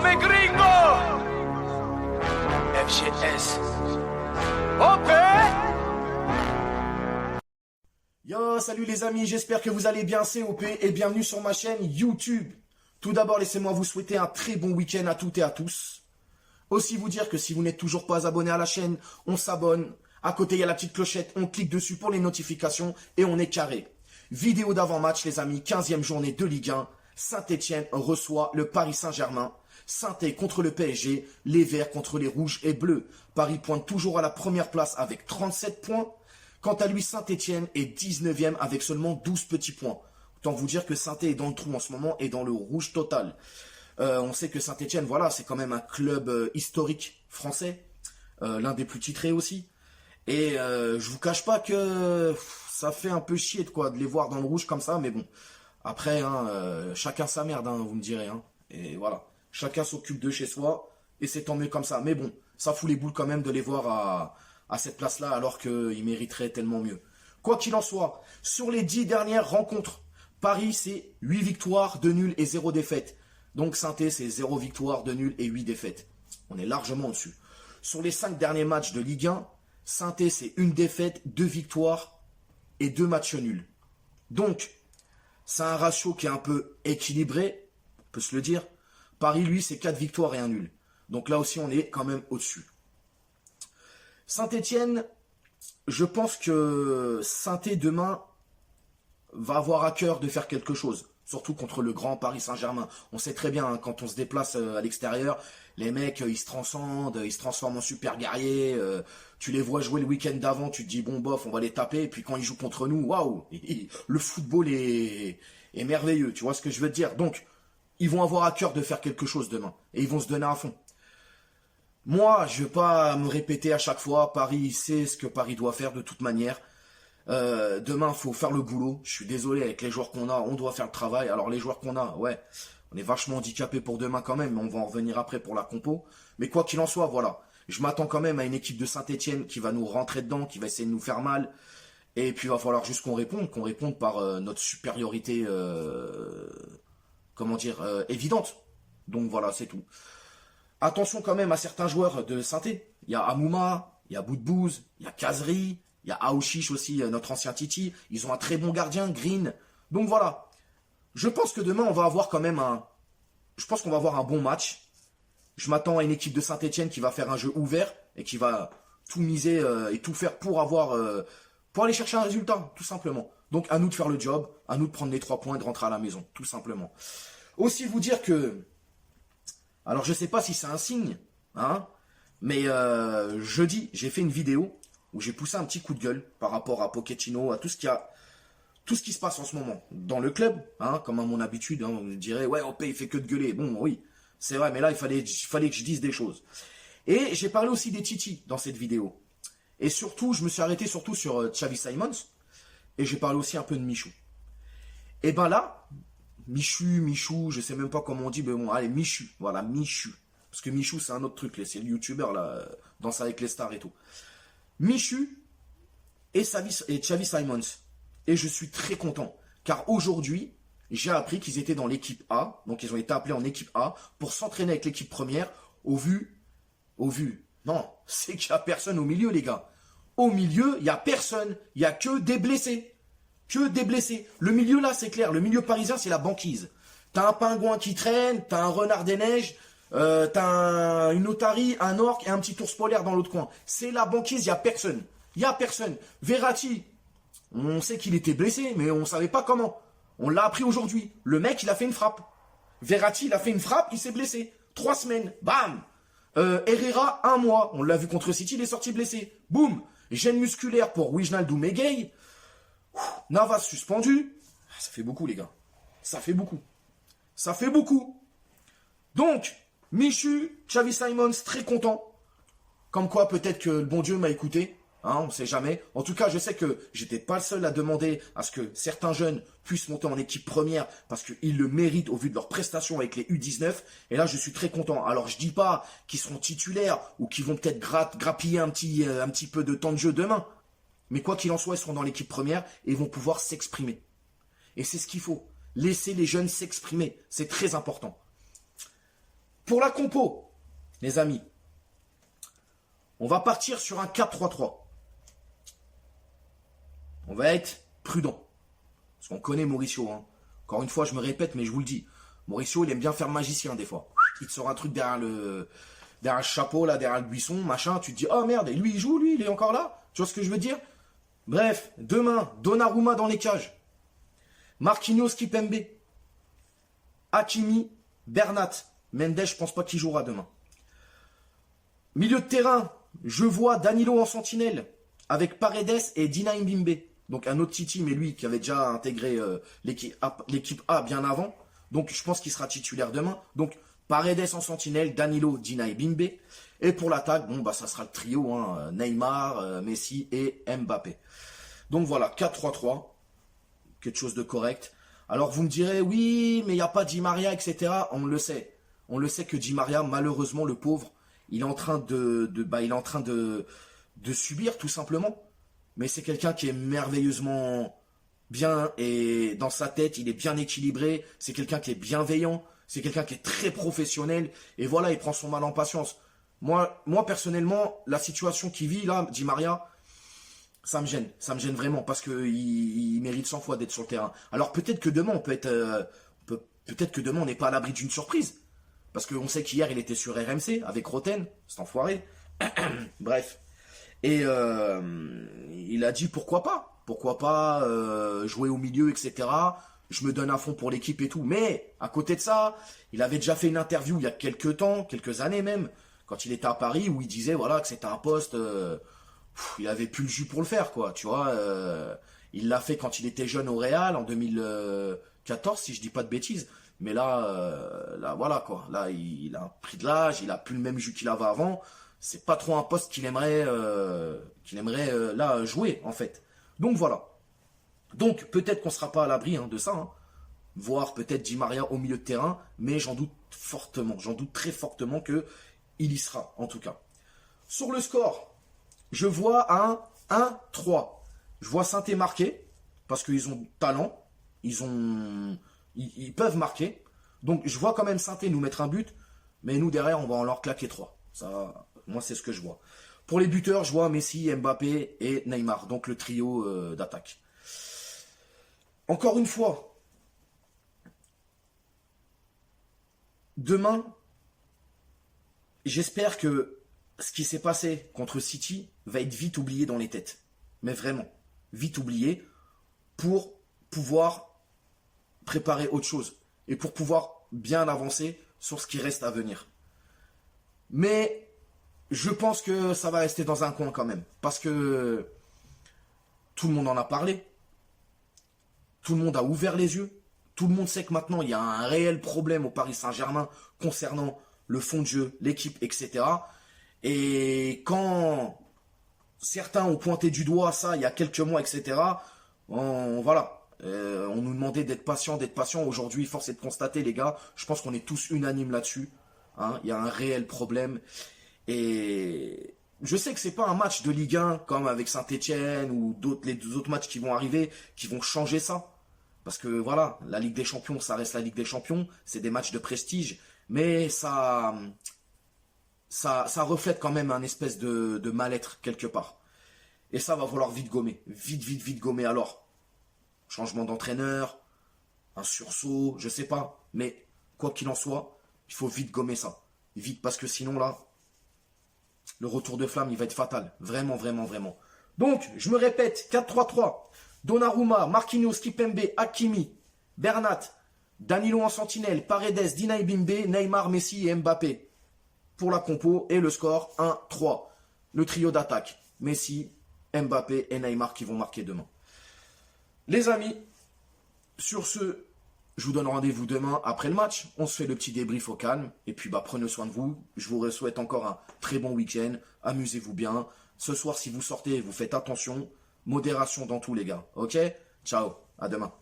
mes gringos. FGS. OP. Yo, salut les amis, j'espère que vous allez bien, c'est OP et bienvenue sur ma chaîne YouTube. Tout d'abord, laissez-moi vous souhaiter un très bon week-end à toutes et à tous. Aussi vous dire que si vous n'êtes toujours pas abonné à la chaîne, on s'abonne. À côté, il y a la petite clochette, on clique dessus pour les notifications et on est carré. Vidéo d'avant-match, les amis, 15e journée de Ligue 1. Saint-Etienne reçoit le Paris Saint-Germain. Saint-Étienne contre le PSG, les Verts contre les Rouges et Bleus. Paris pointe toujours à la première place avec 37 points. Quant à lui, Saint-Etienne est 19e avec seulement 12 petits points. Autant vous dire que Saint-Étienne est dans le trou en ce moment et dans le rouge total. On sait que Saint-Etienne, voilà, c'est quand même un club historique français. L'un des plus titrés aussi. Et je vous cache pas que ça fait un peu chier de les voir dans le rouge comme ça. Mais bon, après, chacun sa merde, vous me direz. Et voilà, chacun s'occupe de chez soi. Et c'est tant mieux comme ça. Mais bon, ça fout les boules quand même de les voir à cette place-là, alors qu'ils mériteraient tellement mieux. Quoi qu'il en soit, sur les 10 dernières rencontres, Paris, c'est 8 victoires, 2 nuls et 0 défaites. Donc Saint-Étienne, c'est 0 victoire, 2 nuls et 8 défaites. On est largement au-dessus. Sur les 5 derniers matchs de Ligue 1, Saint-Étienne, c'est 1 défaite, 2 victoires et 2 matchs nuls. Donc, c'est un ratio qui est un peu équilibré, on peut se le dire. Paris, lui, c'est 4 victoires et 1 nul. Donc là aussi, on est quand même au-dessus. Saint-Etienne, je pense que Saint-Étienne demain va avoir à cœur de faire quelque chose. Surtout contre le grand Paris Saint-Germain. On sait très bien, quand on se déplace à l'extérieur, les mecs, ils se transcendent, ils se transforment en super guerriers. Tu les vois jouer le week-end d'avant, tu te dis, bon, bof, on va les taper. Et puis quand ils jouent contre nous, waouh, le football est merveilleux. Tu vois ce que je veux te dire? Donc, ils vont avoir à cœur de faire quelque chose demain. Et ils vont se donner à fond. Moi, je ne vais pas me répéter à chaque fois. Paris sait ce que Paris doit faire de toute manière. Demain, il faut faire le boulot. Je suis désolé, avec les joueurs qu'on a, on doit faire le travail. Alors les joueurs qu'on a, ouais, on est vachement handicapés pour demain quand même, mais on va en revenir après pour la compo. Mais quoi qu'il en soit, voilà. Je m'attends quand même à une équipe de Saint-Etienne qui va nous rentrer dedans, qui va essayer de nous faire mal. Et puis il va falloir juste qu'on réponde par notre supériorité, évidente. Donc voilà, c'est tout. Attention quand même à certains joueurs de Saint-Etienne. Il y a Amouma, il y a Boudbouz, il y a Kazri. Il y a Aouchiche aussi, notre ancien Titi. Ils ont un très bon gardien, Green. Donc voilà. Je pense que demain, on va avoir quand même Je pense qu'on va avoir un bon match. Je m'attends à une équipe de Saint-Etienne qui va faire un jeu ouvert et qui va tout miser et tout faire pour pour aller chercher un résultat, tout simplement. Donc à nous de faire le job, à nous de prendre les 3 points et de rentrer à la maison, tout simplement. Aussi vous dire que... Alors je ne sais pas si c'est un signe, mais jeudi, j'ai fait une vidéo où j'ai poussé un petit coup de gueule par rapport à Pochettino, à tout ce qui se passe en ce moment dans le club, comme à mon habitude, on me dirait, ouais, OP, il fait que de gueuler. Bon, oui, c'est vrai, mais là, il fallait que je dise des choses. Et j'ai parlé aussi des Titi dans cette vidéo. Et surtout, je me suis arrêté surtout sur Xavi Simons, et j'ai parlé aussi un peu de Michou. Et ben là, Michou, je sais même pas comment on dit, mais bon, allez, Michou, voilà, Michou. Parce que Michou, c'est un autre truc, c'est le youtubeur, là, Danse avec les stars et tout. Michu et Xavi Simons. Et je suis très content. Car aujourd'hui, j'ai appris qu'ils étaient dans l'équipe A. Donc ils ont été appelés en équipe A pour s'entraîner avec l'équipe première. Au vu. Non, c'est qu'il n'y a personne au milieu, les gars. Au milieu, il n'y a personne. Il n'y a que des blessés. Le milieu là, c'est clair. Le milieu parisien, c'est la banquise. T'as un pingouin qui traîne, t'as un renard des neiges. T'as une otarie, un orque et un petit ours polaire dans l'autre coin. C'est la banquise, il n'y a personne. Verratti, on sait qu'il était blessé, mais on ne savait pas comment. On l'a appris aujourd'hui. Le mec, il a fait une frappe. Verratti, il a fait une frappe, il s'est blessé. 3 semaines, bam. Herrera, 1 mois. On l'a vu contre City, il est sorti blessé. Boum. Gêne musculaire pour Wijnaldum et Gueye. Navas suspendu. Ça fait beaucoup, les gars. Ça fait beaucoup. Donc... Michu, Xavi Simons, très content. Comme quoi, peut-être que le bon Dieu m'a écouté. On ne sait jamais. En tout cas, je sais que j'étais pas le seul à demander à ce que certains jeunes puissent monter en équipe première parce qu'ils le méritent au vu de leurs prestations avec les U19. Et là, je suis très content. Alors, je dis pas qu'ils seront titulaires ou qu'ils vont peut-être grappiller un petit peu de temps de jeu demain. Mais quoi qu'il en soit, ils seront dans l'équipe première et vont pouvoir s'exprimer. Et c'est ce qu'il faut. Laisser les jeunes s'exprimer. C'est très important. Pour la compo, les amis, on va partir sur un 4-3-3. On va être prudent. Parce qu'on connaît Mauricio. Hein. Encore une fois, je me répète, mais je vous le dis. Mauricio, il aime bien faire magicien des fois. Il te sort un truc derrière le chapeau, là, derrière le buisson, machin. Tu te dis, oh merde, et lui, il joue, lui, il est encore là. Tu vois ce que je veux dire? Bref, demain, Donnarumma dans les cages. Marquinhos, Kipembe. Hakimi, Bernat. Mendes, je pense pas qu'il jouera demain. Milieu de terrain, je vois Danilo en sentinelle. Avec Paredes et Dina Mbimbe. Donc un autre Titi, mais lui qui avait déjà intégré l'équipe A bien avant. Donc je pense qu'il sera titulaire demain. Donc Paredes en sentinelle, Danilo, Dina et Bimbe. Et pour l'attaque, bon bah ça sera le trio, hein, Neymar, Messi et Mbappé. Donc voilà, 4-3-3. Quelque chose de correct. Alors vous me direz, oui, mais il n'y a pas Di Maria, etc. On le sait. On le sait que Di Maria, malheureusement, le pauvre, il est en train de subir tout simplement. Mais c'est quelqu'un qui est merveilleusement bien et dans sa tête, il est bien équilibré. C'est quelqu'un qui est bienveillant. C'est quelqu'un qui est très professionnel. Et voilà, il prend son mal en patience. Moi personnellement, la situation qu'il vit là, Di Maria, ça me gêne. Ça me gêne vraiment parce qu'il mérite 100 fois d'être sur le terrain. Alors peut-être que demain, peut-être que demain, on n'est pas à l'abri d'une surprise. Parce qu'on sait qu'hier, il était sur RMC avec Roten, cet enfoiré. Bref. Et il a dit pourquoi pas jouer au milieu, etc. Je me donne à fond pour l'équipe et tout. Mais à côté de ça, il avait déjà fait une interview il y a quelques années même, quand il était à Paris, où il disait voilà que c'était un poste, il avait plus le jus pour le faire, quoi. Tu vois, il l'a fait quand il était jeune au Real en 2014, si je dis pas de bêtises. Mais là voilà quoi. Là, il a pris de l'âge, il a plus le même jus qu'il avait avant. C'est pas trop un poste qu'il aimerait là jouer en fait. Donc voilà. Donc peut-être qu'on sera pas à l'abri de ça, hein. Voire peut-être Di Maria au milieu de terrain, mais j'en doute très fortement que il y sera en tout cas. Sur le score, je vois un 1-3. Je vois Saint-Étienne marquer parce qu'ils ont talent, ils peuvent marquer. Donc je vois quand même Saint-Étienne nous mettre un but, mais nous derrière on va en leur claquer 3. Ça, moi, c'est ce que je vois. Pour les buteurs, je vois Messi, Mbappé et Neymar. Donc, le trio d'attaque. Encore une fois, demain, j'espère que ce qui s'est passé contre City va être vite oublié dans les têtes. Mais vraiment, vite oublié pour pouvoir préparer autre chose. Et pour pouvoir bien avancer sur ce qui reste à venir. Mais je pense que ça va rester dans un coin quand même. Parce que tout le monde en a parlé. Tout le monde a ouvert les yeux. Tout le monde sait que maintenant, il y a un réel problème au Paris Saint-Germain concernant le fond de jeu, l'équipe, etc. Et quand certains ont pointé du doigt ça il y a quelques mois, etc., voilà. On nous demandait d'être patient. Aujourd'hui, force est de constater, les gars, je pense qu'on est tous unanimes là-dessus. Hein, il y a un réel problème. Et je sais que c'est pas un match de Ligue 1 comme avec Saint-Etienne ou les deux autres matchs qui vont arriver, qui vont changer ça. Parce que voilà, la Ligue des Champions, ça reste la Ligue des Champions, c'est des matchs de prestige, mais ça reflète quand même un espèce de mal-être quelque part. Et ça va falloir vite gommer, vite gommer. Alors, changement d'entraîneur, un sursaut, je sais pas, mais quoi qu'il en soit, il faut vite gommer ça. Vite, parce que sinon là, le retour de flamme, il va être fatal. Vraiment. Donc, je me répète, 4-3-3. Donnarumma, Marquinhos, Kipembe, Hakimi, Bernat, Danilo en sentinelle, Paredes, Dina Bimbe, Neymar, Messi et Mbappé. Pour la compo et le score, 1-3. Le trio d'attaque, Messi, Mbappé et Neymar qui vont marquer demain. Les amis, sur ce, je vous donne rendez-vous demain après le match. On se fait le petit débrief au calme. Et puis prenez soin de vous. Je vous souhaite encore un très bon week-end. Amusez-vous bien. Ce soir, si vous sortez, vous faites attention. Modération dans tout, les gars. Ok? Ciao. À demain.